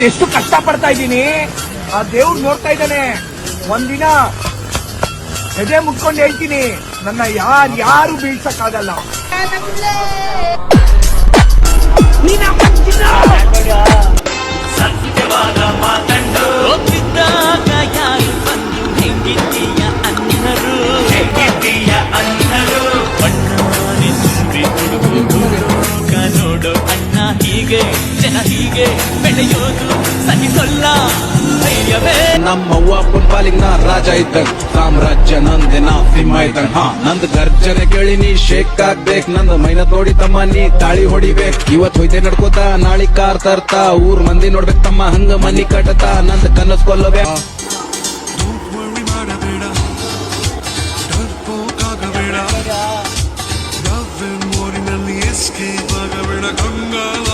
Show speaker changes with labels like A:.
A: ಎಷ್ಟು ಕಷ್ಟ ಪಡ್ತಾ ಇದ್ದೀನಿ, ಆ ದೇವ್ರು ನೋಡ್ತಾ ಇದ್ದಾನೆ. ಒಂದಿನ ಎದೆ ಮುಟ್ಕೊಂಡು ಹೇಳ್ತೀನಿ, ನನ್ನ ಯಾರು ಬೀಳ್ಸಕ್ಕಾಗಲ್ಲ.
B: ಸತ್ಯವಾದ ಮಾತಂಡು ಒಪ್ಪಿದ್ದಾಗ ಯಾರು ಬಂದು ಹೆಂಗಿದ್ದೀಯ ಅನ್ನರು ಬಣ್ಣಾರಿ ತುಂಬಿ ತುಡುಕು ನೋಡು ಅಣ್ಣ, ಹೀಗೆ ಜನ ಹೀಗೆ ಬೆಳೆಯೋದು ಸಹಿಸಲ್ಲ ಧೈರ್ಯವೇ.
C: ನಮ್ಮವ್ವ ಫುಟ್ಬಾಲಿಗ್ ನಾ ರಾಜ ಇದ್ದಂಗ್, ಸಾಮ್ರಾಜ್ಯ ನಂದೆ ನಾ ಸಿಂಹ ಇದ್ದಂಗ್. ನಂದ್ ಗರ್ಜನೆ ಕೇಳಿ ನೀ ಶೇಕ್ ಆಗ್ಬೇಕ್, ನಂದ್ ಮೈನ ತೋಡಿ ತಮ್ಮ ನೀ ತಾಳಿ ಹೊಡಿಬೇಕ್. ಇವತ್ ಹೊಯ್ತೆ ನಡ್ಕೋತ ನಾಳಿ ಕಾರ್ ತರ್ತಾ, ಊರ್ ಮಂದಿ ನೋಡ್ಬೇಕ್ ತಮ್ಮ ಹಂಗ ಮನಿ ಕಟ್ಟತಾ. ನಂದ್ ಕನಸ್ ಕೊಲ್ಲಬೇಕ.
D: ನಲ್ಲಿ ಎಸ್ಕೇಪ್ ಆಗಬೇಡ, ಕಂಗಾಲ